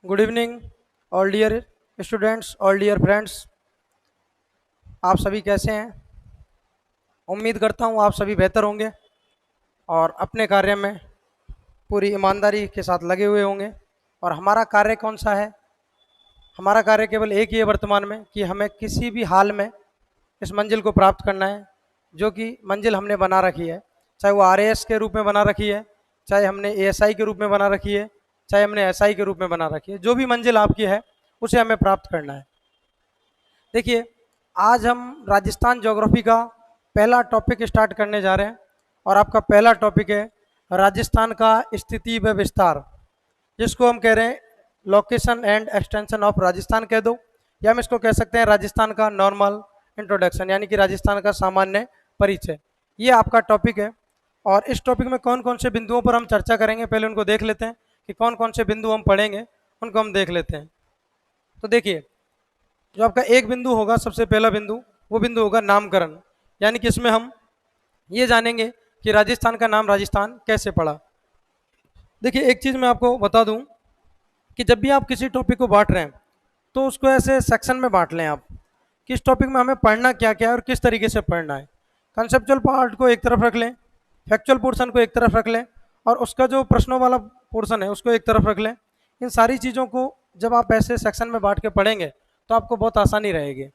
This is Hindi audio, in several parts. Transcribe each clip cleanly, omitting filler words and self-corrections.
Good evening all dear students, all dear friends. आप सभी कैसे हैं? उम्मीद करता हूँ आप सभी बेहतर होंगे और अपने कार्य में पूरी ईमानदारी के साथ लगे हुए होंगे। और हमारा कार्य कौन सा है? हमारा कार्य केवल एक ही है वर्तमान में कि हमें किसी भी हाल में इस मंजिल को प्राप्त करना है जो कि मंजिल हमने बना रखी है, चाहे वो आरएएस के रूप में बना रखी है, चाहे हमने एएसआई के रूप में बना रखी है, चाहे हमने एसआई के रूप में बना रखी है। जो भी मंजिल आपकी है उसे हमें प्राप्त करना है। देखिए, आज हम राजस्थान ज्योग्राफी का पहला टॉपिक स्टार्ट करने जा रहे हैं और आपका पहला टॉपिक है राजस्थान का स्थिति व विस्तार, जिसको हम कह रहे हैं location and extension of Rajasthan कह दो, या हम इसको कह सकते हैं राजस्थान का नॉर्मल इंट्रोडक्शन, यानी कि राजस्थान का सामान्य परिचय। ये आपका टॉपिक है और इस टॉपिक में कौन कौन से बिंदुओं पर हम चर्चा करेंगे, पहले उनको देख लेते हैं कि कौन कौन से बिंदु हम पढ़ेंगे, उनको हम देख लेते हैं। तो देखिए, जो आपका एक बिंदु होगा, सबसे पहला बिंदु, वो बिंदु होगा नामकरण, यानी कि इसमें हम ये जानेंगे कि राजस्थान का नाम राजस्थान कैसे पड़ा। देखिए, एक चीज़ मैं आपको बता दूं कि जब भी आप किसी टॉपिक को बांट रहे हैं तो उसको ऐसे सेक्शन में बांट लें आप, किस टॉपिक में हमें पढ़ना क्या क्या है और किस तरीके से पढ़ना है। कंसेप्चुअल पार्ट को एक तरफ रख लें, फैक्चुअल पोर्शन को एक तरफ रख लें और उसका जो प्रश्नों वाला पोर्शन है उसको एक तरफ रख लें। इन सारी चीज़ों को जब आप ऐसे सेक्शन में बांट के पढ़ेंगे तो आपको बहुत आसानी रहेगी।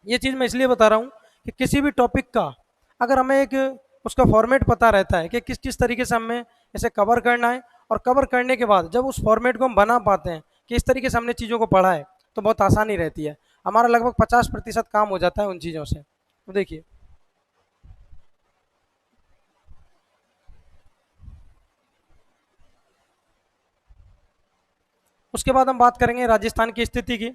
ये चीज़ मैं इसलिए बता रहा हूँ कि किसी भी टॉपिक का अगर हमें एक उसका फॉर्मेट पता रहता है कि किस किस तरीके से हमें इसे कवर करना है, और कवर करने के बाद जब उस फॉर्मेट को हम बना पाते हैं कि इस तरीके से हमने चीज़ों को पढ़ा है, तो बहुत आसानी रहती है। हमारा लगभग 50% काम हो जाता है उन चीज़ों से। तो देखिए, उसके बाद हम बात करेंगे राजस्थान की स्थिति की।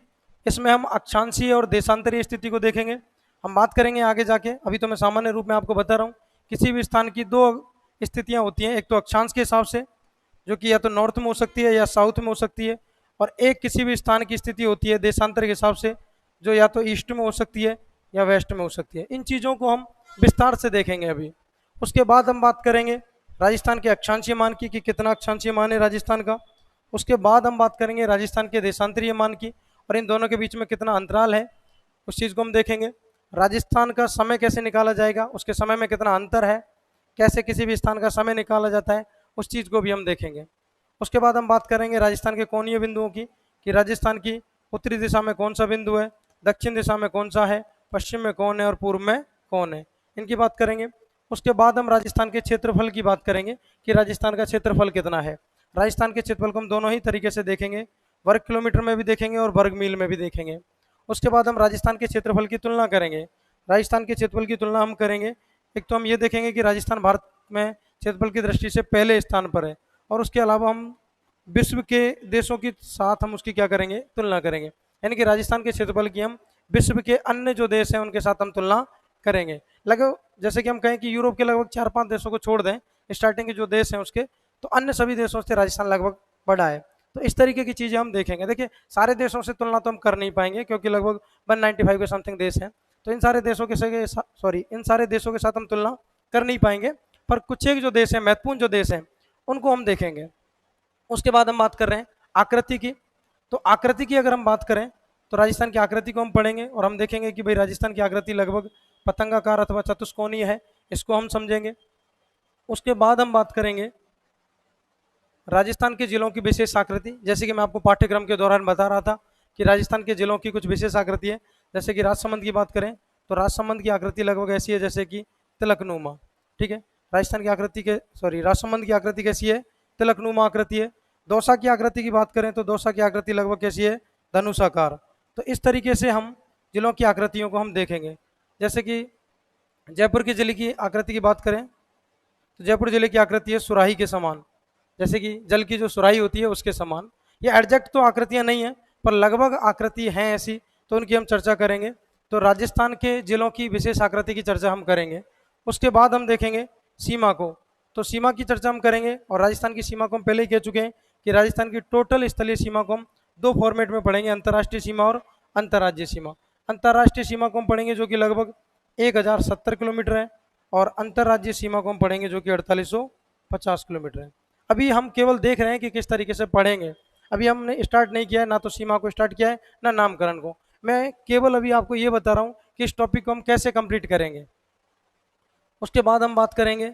इसमें हम अक्षांशीय और देशांतरीय स्थिति को देखेंगे। हम बात करेंगे आगे जाके, अभी तो मैं सामान्य रूप में आपको बता रहा हूँ। किसी भी स्थान की दो स्थितियाँ होती हैं, एक तो अक्षांश के हिसाब से जो कि या तो नॉर्थ में हो सकती है या साउथ में हो सकती है, और एक किसी भी स्थान की स्थिति होती है देशांतर के हिसाब से, जो या तो ईस्ट में हो सकती है या वेस्ट में हो सकती है। इन चीज़ों को हम विस्तार से देखेंगे अभी। उसके बाद हम बात करेंगे राजस्थान के अक्षांशीय मान की कि कितना अक्षांशीय मान है राजस्थान का। उसके बाद हम बात करेंगे राजस्थान के देशांतरीय मान की और इन दोनों के बीच में कितना अंतराल है, उस चीज़ को हम देखेंगे। राजस्थान का समय कैसे निकाला जाएगा, उसके समय में कितना अंतर है, कैसे किसी भी स्थान का समय निकाला जाता है, उस चीज़ को भी हम देखेंगे। उसके बाद हम बात करेंगे राजस्थान के कोणीय बिंदुओं की कि राजस्थान की उत्तरी दिशा में कौन सा बिंदु है, दक्षिण दिशा में कौन सा है, पश्चिम में कौन है और पूर्व में कौन है, इनकी बात करेंगे। उसके बाद हम राजस्थान के क्षेत्रफल की बात करेंगे कि राजस्थान का क्षेत्रफल कितना है। राजस्थान के क्षेत्रफल को हम दोनों ही तरीके से देखेंगे, वर्ग किलोमीटर में भी देखेंगे और वर्ग मील में भी देखेंगे। उसके बाद हम राजस्थान के क्षेत्रफल की तुलना करेंगे। राजस्थान के क्षेत्रफल की तुलना हम करेंगे, एक तो हम ये देखेंगे कि राजस्थान भारत में क्षेत्रफल की दृष्टि से पहले स्थान पर है, और उसके अलावा हम विश्व के देशों के साथ हम उसकी क्या करेंगे, तुलना करेंगे। यानी कि राजस्थान के क्षेत्रफल की हम विश्व के अन्य जो देश हैं उनके साथ हम तुलना करेंगे। लगभग जैसे कि हम कहें कि यूरोप के लगभग 4-5 देशों को छोड़ दें, स्टार्टिंग के जो देश हैं उसके, तो अन्य सभी देशों से राजस्थान लगभग बड़ा है। तो इस तरीके की चीज़ें हम देखेंगे। देखिए, सारे देशों से तुलना तो हम कर नहीं पाएंगे क्योंकि लगभग 195 के समथिंग देश हैं, तो इन सारे देशों के इन सारे देशों के साथ हम तुलना कर नहीं पाएंगे, पर कुछ एक जो देश हैं, महत्वपूर्ण जो देश हैं, उनको हम देखेंगे। उसके बाद हम बात कर रहे हैं आकृति की। तो आकृति की अगर हम बात करें तो राजस्थान की आकृति को हम पढ़ेंगे और हम देखेंगे कि भाई राजस्थान की आकृति लगभग पतंगाकार अथवा चतुष्कोणीय है, इसको हम समझेंगे। उसके बाद हम बात करेंगे राजस्थान के जिलों की विशेष आकृति, जैसे कि मैं आपको पाठ्यक्रम के दौरान बता रहा था कि राजस्थान के जिलों की कुछ विशेष आकृति है। जैसे कि राजसमंद की बात करें तो राजसमंद की आकृति लगभग ऐसी है जैसे कि तिलकनुमा। ठीक है, राजस्थान की आकृति के राजसमंद की आकृति कैसी है, तिलकनुमा आकृति है। दौसा की आकृति की बात करें तो दौसा की आकृति लगभग कैसी है, धनुषाकार। तो इस तरीके से हम जिलों की आकृतियों को हम देखेंगे। जैसे कि जयपुर के जिले की आकृति की बात करें तो जयपुर जिले की आकृति है सुराही के समान, जैसे कि जल की जो सुराही होती है उसके समान। ये एग्जैक्ट तो आकृतियां नहीं है पर लगभग आकृति हैं ऐसी, तो उनकी हम चर्चा करेंगे। तो राजस्थान के जिलों की विशेष आकृति की चर्चा हम करेंगे। उसके बाद हम देखेंगे सीमा को। तो सीमा की चर्चा हम करेंगे और राजस्थान की सीमा को हम पहले ही कह चुके हैं कि राजस्थान की टोटल स्थलीय सीमा को हम दो फॉर्मेट में पढ़ेंगे, अंतर्राष्ट्रीय सीमा और अंतर्राज्यीय सीमा। अंतर्राष्ट्रीय सीमा को हम पढ़ेंगे जो कि लगभग 1070 किलोमीटर है, और अंतर्राज्यीय सीमा को हम पढ़ेंगे जो कि 4850 किलोमीटर है। अभी हम केवल देख रहे हैं कि किस तरीके से पढ़ेंगे। अभी हमने स्टार्ट नहीं किया है, ना तो सीमा को स्टार्ट किया है ना नामकरण को। मैं केवल अभी आपको ये बता रहा हूँ कि इस टॉपिक को हम कैसे कंप्लीट करेंगे। उसके बाद हम बात करेंगे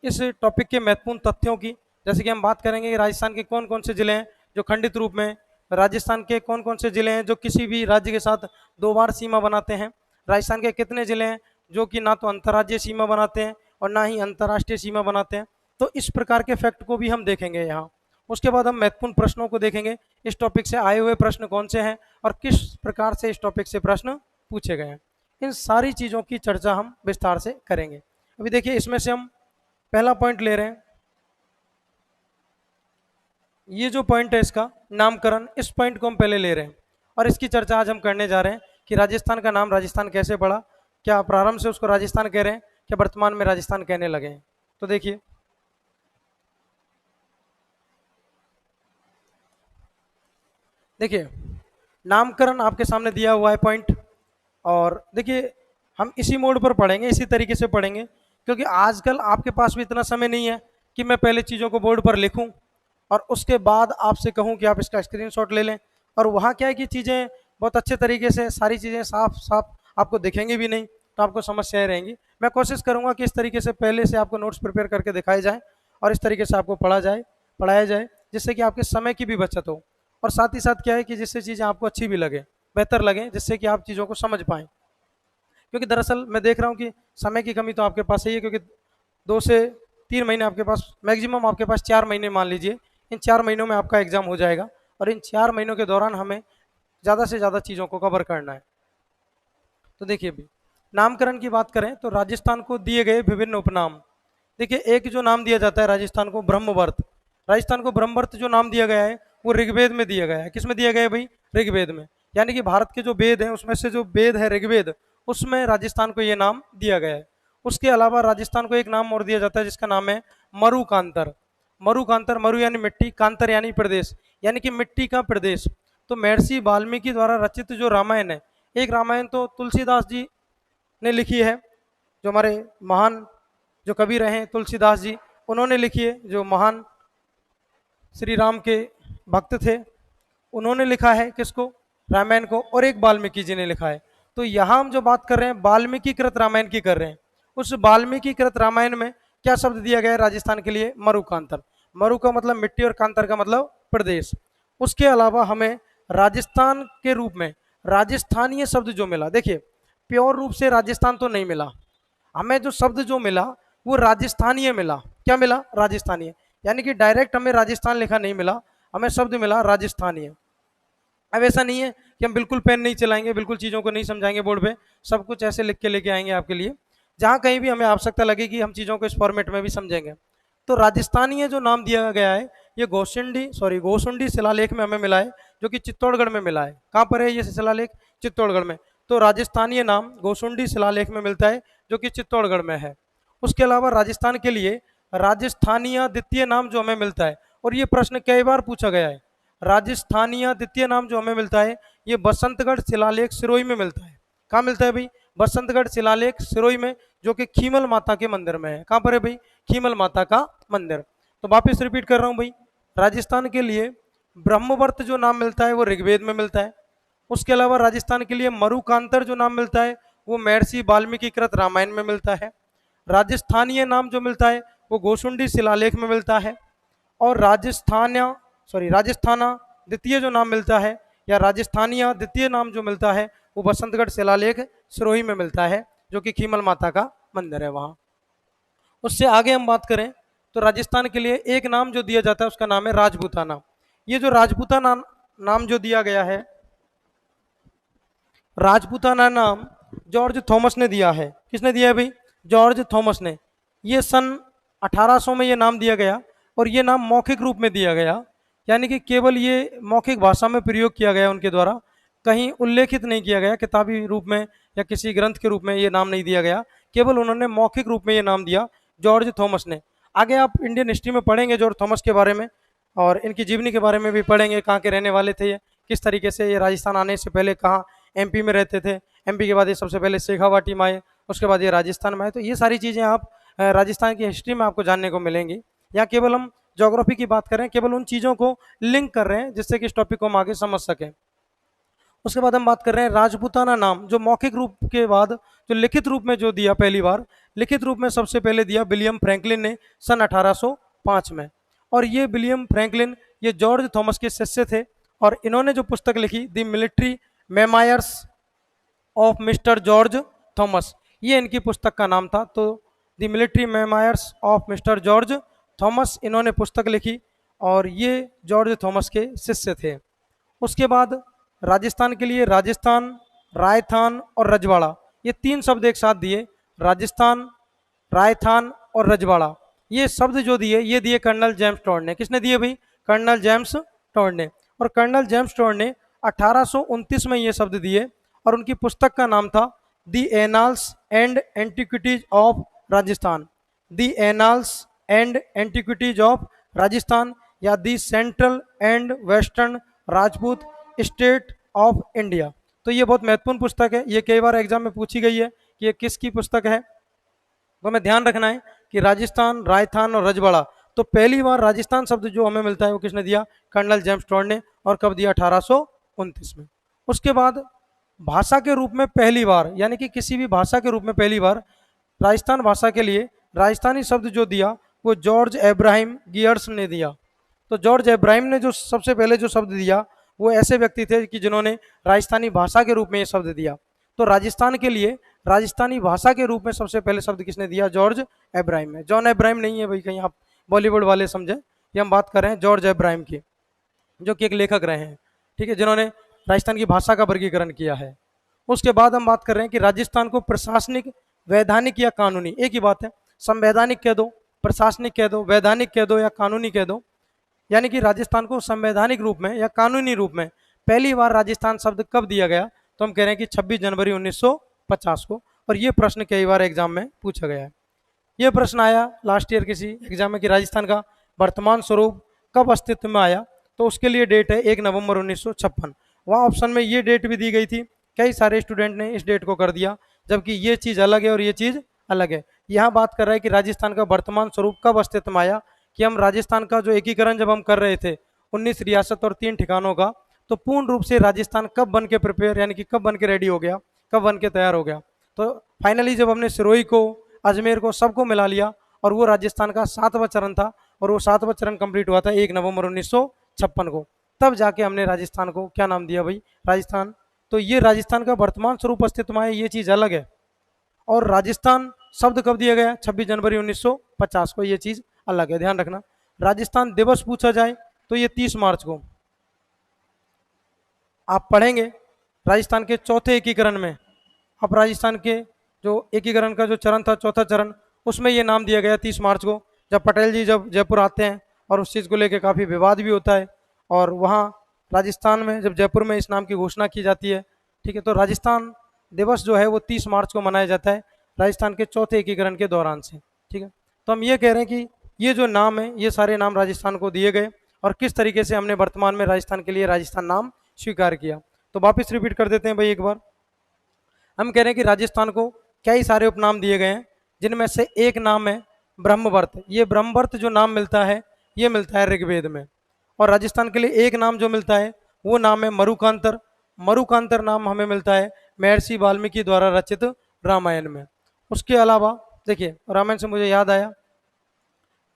इस टॉपिक के महत्वपूर्ण तथ्यों की। जैसे कि हम बात करेंगे कि राजस्थान के कौन कौन से जिले हैं जो खंडित रूप में, राजस्थान के कौन कौन से जिले हैं जो किसी भी राज्य के साथ 2 बार सीमा बनाते हैं, राजस्थान के कितने जिले हैं जो कि ना तो अंतर्राज्यीय सीमा बनाते हैं और ना ही अंतर्राष्ट्रीय सीमा बनाते हैं। तो इस प्रकार के फैक्ट को भी हम देखेंगे यहाँ। उसके बाद हम महत्वपूर्ण प्रश्नों को देखेंगे, इस टॉपिक से आए हुए प्रश्न कौन से हैं और किस प्रकार से इस टॉपिक से प्रश्न पूछे गए हैं। इन सारी चीज़ों की चर्चा हम विस्तार से करेंगे। अभी देखिए, इसमें से हम पहला पॉइंट ले रहे हैं, ये जो पॉइंट है इसका नामकरण, इस पॉइंट को हम पहले ले रहे हैं और इसकी चर्चा आज हम करने जा रहे हैं कि राजस्थान का नाम राजस्थान कैसे पड़ा, क्या प्रारंभ से उसको राजस्थान कह रहे हैं, क्या वर्तमान में राजस्थान कहने लगे हैं। तो देखिए, नामकरण आपके सामने दिया हुआ है पॉइंट, और देखिए हम इसी मोड पर पढ़ेंगे, इसी तरीके से पढ़ेंगे, क्योंकि आजकल आपके पास भी इतना समय नहीं है कि मैं पहले चीज़ों को बोर्ड पर लिखूं और उसके बाद आपसे कहूं कि आप इसका स्क्रीनशॉट ले लें। और वहाँ क्या है कि चीज़ें बहुत अच्छे तरीके से सारी चीज़ें साफ साफ आपको दिखेंगी भी नहीं, तो आपको समस्याएं रहेंगी। मैं कोशिश करूँगा कि इस तरीके से पहले से आपको नोट्स प्रिपेयर करके दिखाए जाए और इस तरीके से आपको पढ़ाया जाए, जिससे कि आपके समय की भी बचत हो और साथ ही साथ क्या है कि जिससे चीज़ें आपको अच्छी भी लगे, बेहतर लगे, जिससे कि आप चीज़ों को समझ पाएँ। क्योंकि दरअसल मैं देख रहा हूँ कि समय की कमी तो आपके पास है ही है, क्योंकि 2 से 3 महीने आपके पास, मैक्सिमम आपके पास 4 महीने मान लीजिए, इन 4 महीनों में आपका एग्जाम हो जाएगा और इन 4 महीनों के दौरान हमें ज़्यादा से ज़्यादा चीज़ों को कवर करना है। तो देखिए, अभी नामकरण की बात करें तो राजस्थान को दिए गए विभिन्न उपनाम। देखिए, एक जो नाम दिया जाता है राजस्थान को ब्रह्मवर्त, राजस्थान को ब्रह्मवर्त जो नाम दिया गया है वो ऋग्वेद में दिया गया है। किस में दिया गया है भाई? ऋग्वेद में। यानी कि भारत के जो वेद हैं उसमें से जो वेद है ऋग्वेद, उसमें राजस्थान को ये नाम दिया गया है। उसके अलावा राजस्थान को एक नाम और दिया जाता है जिसका नाम है मरुकांतर। मरुकांतर, मरु यानी मिट्टी, कांतर यानी प्रदेश, यानी कि मिट्टी का प्रदेश। तो महर्षि वाल्मीकि द्वारा रचित जो रामायण है, एक रामायण तो तुलसीदास जी ने लिखी है, जो हमारे महान जो कवि रहे हैं तुलसीदास जी, उन्होंने लिखी है, जो महान श्री राम के भक्त थे, उन्होंने लिखा है किसको? रामायण को। और एक वाल्मीकि जी ने लिखा है। तो यहाँ हम जो बात कर रहे हैं वाल्मीकि कृत रामायण की कर रहे हैं। उस वाल्मीकि कृत रामायण में क्या शब्द दिया गया है राजस्थान के लिए? मरुकांतर। मरु का मतलब मिट्टी और कांतर का मतलब प्रदेश। उसके अलावा हमें राजस्थान के रूप में राजस्थानीय शब्द जो मिला, देखिए प्योर रूप से राजस्थान तो नहीं मिला हमें, जो शब्द जो मिला वो राजस्थानीय मिला। क्या मिला? राजस्थानीय। यानी कि डायरेक्ट हमें राजस्थान लिखा नहीं मिला, हमें शब्द मिला राजस्थानीय। अब ऐसा नहीं है कि हम बिल्कुल पेन नहीं चलाएंगे, बिल्कुल चीज़ों को नहीं समझाएंगे बोर्ड पे, सब कुछ ऐसे लिख के लेके आएंगे आपके लिए। जहाँ कहीं भी हमें आवश्यकता लगेगी हम चीज़ों को इस फॉर्मेट में भी समझेंगे। तो राजस्थानीय जो नाम दिया गया है ये गोसुंडी शिलालेख में हमें मिला है, जो कि चित्तौड़गढ़ में मिला है। कहाँ पर है ये शिलालेख? चित्तौड़गढ़ में। तो राजस्थानीय नाम गोसुंडी शिलालेख में मिलता है, जो कि चित्तौड़गढ़ में है। उसके अलावा राजस्थान के लिए राजस्थानीय द्वितीय नाम जो हमें मिलता है, और ये प्रश्न कई बार पूछा गया है, राजस्थानीय द्वितीय नाम जो हमें मिलता है ये बसंतगढ़ शिलालेख सिरोही में मिलता है। कहाँ मिलता है भाई? बसंतगढ़ शिलालेख सिरोही में, जो कि खीमल माता के मंदिर में है। कहाँ पर है भाई? खीमल माता का मंदिर। तो वापिस रिपीट कर रहा हूँ भाई, राजस्थान के लिए ब्रह्मवर्त जो नाम मिलता है वो ऋग्वेद में मिलता है। उसके अलावा राजस्थान के लिए मरुकांतर जो नाम मिलता है वो महर्षि वाल्मीकि कृत रामायण में मिलता है। राजस्थानीय नाम जो मिलता है वो गोसुंडी शिलालेख में मिलता है। और राजस्थाना द्वितीय जो नाम मिलता है, या राजस्थानीय द्वितीय नाम जो मिलता है वो बसंतगढ़ शिलालेख सिरोही में मिलता है, जो कि खीमल माता का मंदिर है वहाँ। उससे आगे हम बात करें तो राजस्थान के लिए एक नाम जो दिया जाता है उसका नाम है राजपूताना। ये जो राजपूताना नाम जो दिया गया है, राजपूताना नाम जॉर्ज थॉमस ने दिया है। किसने दिया है भाई? जॉर्ज थॉमस ने। ये सन 1800 में ये नाम दिया गया, और ये नाम मौखिक रूप में दिया गया, यानी कि केवल ये मौखिक भाषा में प्रयोग किया गया उनके द्वारा, कहीं उल्लेखित नहीं किया गया किताबी रूप में या किसी ग्रंथ के रूप में ये नाम नहीं दिया गया, केवल उन्होंने मौखिक रूप में ये नाम दिया जॉर्ज थॉमस ने। आगे आप इंडियन हिस्ट्री में पढ़ेंगे जॉर्ज थॉमस के बारे में, और इनकी जीवनी के बारे में भी पढ़ेंगे, कहाँ के रहने वाले थे ये, किस तरीके से ये राजस्थान आने से पहले कहाँ एमपी में रहते थे, एमपी के बाद ये सबसे पहले शेखावाटी में आए, उसके बाद ये राजस्थान में आए। तो ये सारी चीज़ें आप राजस्थान की हिस्ट्री में आपको जानने को मिलेंगी। यहाँ केवल हम ज्योग्राफी की बात कर रहे हैं, केवल उन चीज़ों को लिंक कर रहे हैं जिससे कि इस टॉपिक को हम आगे समझ सकें। उसके बाद हम बात कर रहे हैं राजपूताना नाम, जो मौखिक रूप के बाद जो लिखित रूप में जो दिया पहली बार, लिखित रूप में सबसे पहले दिया विलियम फ्रैंकलिन ने सन 1805 में। और ये विलियम फ्रैंकलिन ये जॉर्ज थॉमस के शिष्य थे, और इन्होंने जो पुस्तक लिखी the military memoirs of mister George Thomas, ये इनकी पुस्तक का नाम था। तो the military memoirs of mister George Thomas इन्होंने पुस्तक लिखी, और ये जॉर्ज थॉमस के शिष्य थे। उसके बाद राजस्थान के लिए राजस्थान, रायथान और रजवाड़ा, ये तीन शब्द एक साथ दिए। राजस्थान, रायथान और रजवाड़ा, ये शब्द जो दिए ये दिए कर्नल जेम्स टॉड ने। किसने दिए भाई? कर्नल जेम्स टॉड ने। और कर्नल जेम्स टॉड ने 1829 में ये शब्द दिए, और उनकी पुस्तक का नाम था the annals and antiquities of Rajasthan, the annals and antiquities of Rajasthan, या the central and western Rajput state of India. तो ये बहुत महत्वपूर्ण पुस्तक है, ये कई बार एग्जाम में पूछी गई है कि ये किसकी पुस्तक है। तो हमें ध्यान रखना है कि राजस्थान, रायथान और रजवाड़ा, तो पहली बार राजस्थान शब्द जो हमें मिलता है वो किसने दिया? कर्नल जेम्स टॉड ने। और कब दिया? 1829 में। उसके बाद भाषा के रूप में पहली बार, यानी कि किसी भी भाषा के रूप में पहली बार राजस्थान भाषा के लिए राजस्थानी शब्द जो दिया वो जॉर्ज एब्राहिम गियर्स ने दिया। तो जॉर्ज एब्राहिम ने जो सबसे पहले जो शब्द दिया वो ऐसे व्यक्ति थे कि जिन्होंने राजस्थानी भाषा के रूप में ये शब्द दिया। तो राजस्थान के लिए राजस्थानी भाषा के रूप में सबसे पहले शब्द किसने दिया? जॉर्ज एब्राहिम है। जॉन एब्राहिम नहीं है भाई, कहीं आप बॉलीवुड वाले समझे। ये हम बात कर रहे हैं जॉर्ज एब्राहिम की, जो कि एक लेखक रहे हैं, ठीक है, जिन्होंने राजस्थान की भाषा का वर्गीकरण किया है। उसके बाद हम बात कर रहे हैं कि राजस्थान को प्रशासनिक, वैधानिक या कानूनी, एक ही बात है, संवैधानिक कह दो, प्रशासनिक कह दो, वैधानिक कह दो या कानूनी कह दो, यानी कि राजस्थान को संवैधानिक रूप में या कानूनी रूप में पहली बार राजस्थान शब्द कब दिया गया? तो हम कह रहे हैं कि 26 जनवरी 1950 को। और ये प्रश्न कई बार एग्जाम में पूछा गया है। ये प्रश्न आया लास्ट ईयर किसी एग्जाम में कि राजस्थान का वर्तमान स्वरूप कब अस्तित्व में आया, तो उसके लिए डेट है 1 नवंबर 1956। वहाँ ऑप्शन में ये डेट भी दी गई थी, कई सारे स्टूडेंट ने इस डेट को कर दिया, जबकि ये चीज़ अलग है और ये चीज़ अलग है। यहाँ बात कर रहा है कि राजस्थान का वर्तमान स्वरूप कब अस्तित्व में आया, कि हम राजस्थान का जो एकीकरण जब हम कर रहे थे 19 रियासत और 3 ठिकानों का, तो पूर्ण रूप से राजस्थान कब बन के प्रिपेयर, यानी कि कब बन के रेडी हो गया, कब बन के तैयार हो गया। तो फाइनली जब हमने सिरोही को, अजमेर को, सबको मिला लिया, और वो राजस्थान का 7वां चरण था, और वो 7वां चरण कंप्लीट हुआ था 1 नवंबर 1956 को, तब जाके हमने राजस्थान को क्या नाम दिया भाई? राजस्थान। तो ये राजस्थान का वर्तमान स्वरूप अस्तित्व में आया, ये चीज़ अलग है। और राजस्थान शब्द कब दिया गया? 26 जनवरी 1950 को, ये चीज़ अलग है, ध्यान रखना। राजस्थान दिवस पूछा जाए तो ये 30 मार्च को आप पढ़ेंगे राजस्थान के चौथे एकीकरण में। अब राजस्थान के जो एकीकरण का जो चरण था, चौथा चरण, उसमें ये नाम दिया गया 30 मार्च को, जब पटेल जी जब जयपुर आते हैं, और उस चीज़ को लेकर काफ़ी विवाद भी होता है, और वहाँ राजस्थान में जब जयपुर में इस नाम की घोषणा की जाती है, ठीक है। तो राजस्थान दिवस जो है वो 30 मार्च को मनाया जाता है राजस्थान के चौथे एकीकरण के दौरान से, ठीक है। तो हम ये कह रहे हैं कि ये जो नाम है, ये सारे नाम राजस्थान को दिए गए, और किस तरीके से हमने वर्तमान में राजस्थान के लिए राजस्थान नाम स्वीकार किया। तो वापस रिपीट कर देते हैं भाई एक बार। हम कह रहे हैं कि राजस्थान को कई सारे उपनाम दिए गए हैं, जिनमें से एक नाम है ब्रह्मवर्त। ये ब्रह्मवर्त जो नाम मिलता है, ये मिलता है ऋग्वेद में। और राजस्थान के लिए एक नाम जो मिलता है वो नाम है मरुकांतर। मरुकांतर नाम हमें मिलता है महर्षि वाल्मीकि द्वारा रचित रामायण में। उसके अलावा देखिए, रामायण से मुझे याद आया,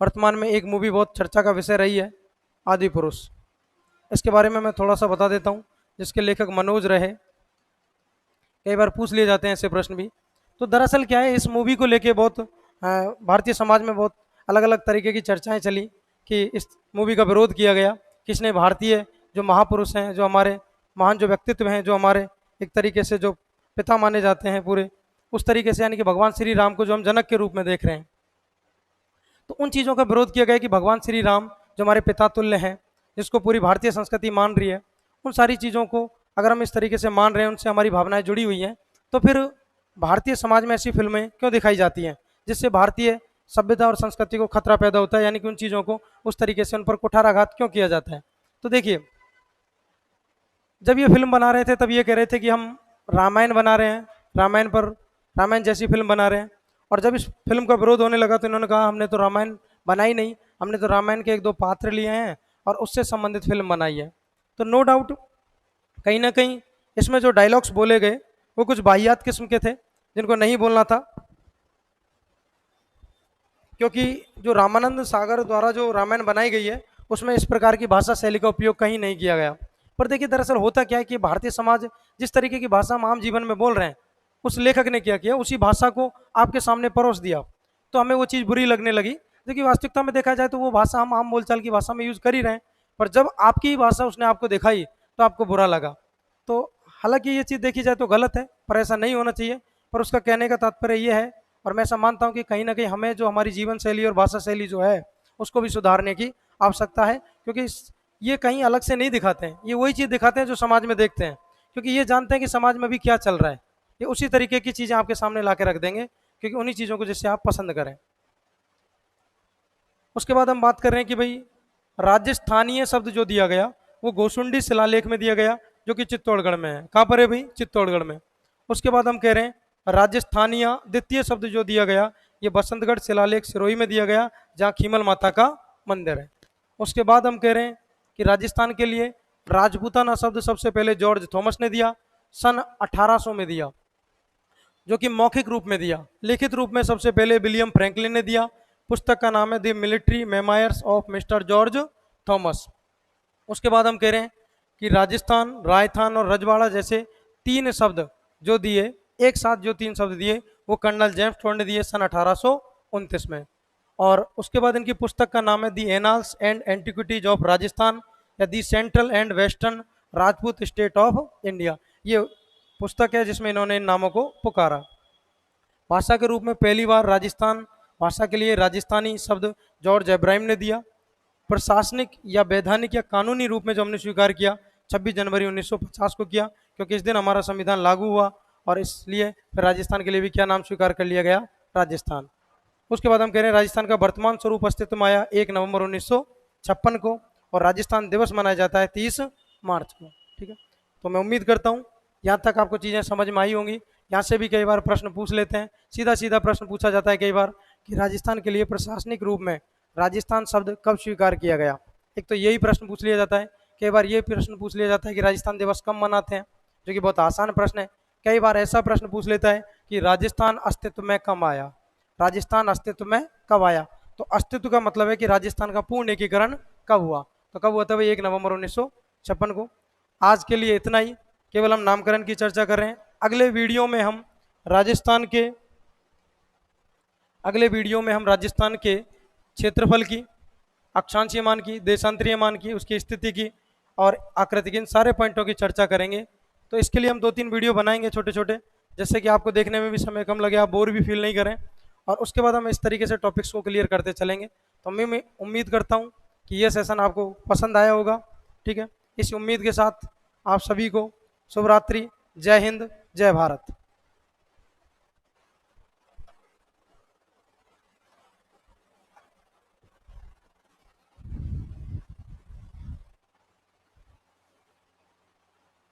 वर्तमान में एक मूवी बहुत चर्चा का विषय रही है, आदि पुरुष। इसके बारे में मैं थोड़ा सा बता देता हूँ, जिसके लेखक मनोज रहे। कई बार पूछ लिए जाते हैं ऐसे प्रश्न भी। तो दरअसल क्या है, इस मूवी को लेके बहुत भारतीय समाज में बहुत अलग अलग तरीके की चर्चाएं चली कि इस मूवी का विरोध किया गया। किसने? भारतीय जो महापुरुष हैं, जो हमारे महान जो व्यक्तित्व हैं, जो हमारे एक तरीके से जो पिता माने जाते हैं पूरे, उस तरीके से, यानी कि भगवान श्री राम को जो हम जनक के रूप में देख रहे हैं, तो उन चीज़ों का विरोध किया गया कि भगवान श्री राम जो हमारे पिता तुल्य हैं, जिसको पूरी भारतीय संस्कृति मान रही है, उन सारी चीज़ों को अगर हम इस तरीके से मान रहे हैं, उनसे हमारी भावनाएं जुड़ी हुई हैं, तो फिर भारतीय समाज में ऐसी फिल्में क्यों दिखाई जाती हैं जिससे भारतीय सभ्यता और संस्कृति को खतरा पैदा होता है, यानी कि उन चीज़ों को उस तरीके से उन पर कुठाराघात क्यों किया जाता है। तो देखिए, जब ये फिल्म बना रहे थे तब ये कह रहे थे कि हम रामायण बना रहे हैं, रामायण जैसी फिल्म बना रहे हैं। और जब इस फिल्म का विरोध होने लगा तो इन्होंने कहा हमने तो रामायण बनाई नहीं, हमने तो रामायण के एक दो पात्र लिए हैं और उससे संबंधित फिल्म बनाई है। तो नो डाउट कहीं ना कहीं इसमें जो डायलॉग्स बोले गए वो कुछ वाहियात किस्म के थे जिनको नहीं बोलना था, क्योंकि जो रामानंद सागर द्वारा जो रामायण बनाई गई है उसमें इस प्रकार की भाषा शैली का उपयोग कहीं नहीं किया गया। पर देखिए दरअसल होता क्या है कि भारतीय समाज जिस तरीके की भाषा हम आम जीवन में बोल रहे हैं उस लेखक ने क्या किया, उसी भाषा को आपके सामने परोस दिया, तो हमें वो चीज़ बुरी लगने लगी। देखिए वास्तविकता में देखा जाए तो वो भाषा हम आम बोलचाल की भाषा में यूज कर ही रहे हैं, पर जब आपकी ही भाषा उसने आपको दिखाई तो आपको बुरा लगा। तो हालांकि ये चीज़ देखी जाए तो गलत है, पर ऐसा नहीं होना चाहिए। पर उसका कहने का तात्पर्य ये है, और मैं ऐसा मानता हूँ कि कहीं ना कहीं हमें जो हमारी जीवन शैली और भाषा शैली जो है उसको भी सुधारने की आवश्यकता है, क्योंकि ये कहीं अलग से नहीं दिखाते हैं, ये वही चीज़ दिखाते हैं जो समाज में देखते हैं, क्योंकि ये जानते हैं कि समाज में भी क्या चल रहा है, ये उसी तरीके की चीज़ें आपके सामने ला के रख देंगे, क्योंकि उन्हीं चीज़ों को जिससे आप पसंद करें। उसके बाद हम बात कर रहे हैं कि भाई राजस्थानीय शब्द जो दिया गया वो गोसुंडी शिलालेख में दिया गया, जो कि चित्तौड़गढ़ में है। कहाँ पर है भाई? चित्तौड़गढ़ में। उसके बाद हम कह रहे हैं राजस्थानीय द्वितीय शब्द जो दिया गया ये बसंतगढ़ शिलालेख सिरोही में दिया गया, जहाँ खीमल माता का मंदिर है। उसके बाद हम कह रहे हैं कि राजस्थान के लिए राजपूताना शब्द सबसे पहले जॉर्ज थॉमस ने दिया, सन 1800 में दिया, जो कि मौखिक रूप में दिया। लिखित रूप में सबसे पहले विलियम फ्रैंकलिन ने दिया। पुस्तक का नाम है the military memoirs of mister George Thomas. उसके बाद हम कह रहे हैं कि राजस्थान, रायथान और रजवाड़ा जैसे तीन शब्द जो दिए, एक साथ जो तीन शब्द दिए वो कर्नल जेम्स टोड ने दिए सन 1829 में। और उसके बाद इनकी पुस्तक का नाम है the annals and antiquities of Rajasthan या the central and western Rajput state of India. ये पुस्तक है जिसमें इन्होंने इन नामों को पुकारा। भाषा के रूप में पहली बार राजस्थान भाषा के लिए राजस्थानी शब्द जॉर्ज एब्राहिम ने दिया। प्रशासनिक या वैधानिक या कानूनी रूप में जो हमने स्वीकार किया 26 जनवरी 1950 को किया, क्योंकि इस दिन हमारा संविधान लागू हुआ, और इसलिए फिर राजस्थान के लिए भी क्या नाम स्वीकार कर लिया गया? राजस्थान। उसके बाद हम कह रहे हैं राजस्थान का वर्तमान स्वरूप अस्तित्व में आया 1 नवंबर 1956 को, और राजस्थान दिवस मनाया जाता है 30 मार्च को। ठीक है, तो मैं उम्मीद करता हूँ यहाँ तक आपको चीज़ें समझ में आई होंगी। यहाँ से भी कई बार प्रश्न पूछ लेते हैं, सीधा सीधा प्रश्न पूछा जाता है कई बार कि राजस्थान के लिए प्रशासनिक रूप में राजस्थान शब्द कब स्वीकार किया गया। एक तो यही प्रश्न पूछ लिया जाता है, कई बार ये प्रश्न पूछ लिया जाता है कि राजस्थान दिवस कब मनाते हैं, जो कि बहुत आसान प्रश्न है। कई बार ऐसा प्रश्न पूछ लेता है कि राजस्थान अस्तित्व में कब आया, राजस्थान अस्तित्व में कब आया। तो अस्तित्व का मतलब है कि राजस्थान का पूर्ण एकीकरण कब हुआ, तो कब हुआ था भाई? 1 नवंबर 1956 को। आज के लिए इतना ही, केवल हम नामकरण की चर्चा कर रहे हैं। अगले वीडियो में हम राजस्थान के क्षेत्रफल की, अक्षांशीय मान की, देशांतरीय मान की, उसकी स्थिति की और आकृति की, इन सारे पॉइंटों की चर्चा करेंगे। तो इसके लिए हम 2-3 वीडियो बनाएंगे छोटे छोटे, जिससे कि आपको देखने में भी समय कम लगे, आप बोर भी फील नहीं करें, और उसके बाद हम इस तरीके से टॉपिक्स को क्लियर करते चलेंगे। तो मैं उम्मीद करता हूँ कि यह सेशन आपको पसंद आया होगा। ठीक है, इस उम्मीद के साथ आप सभी को शुभ रात्रि, जय हिंद, जय भारत।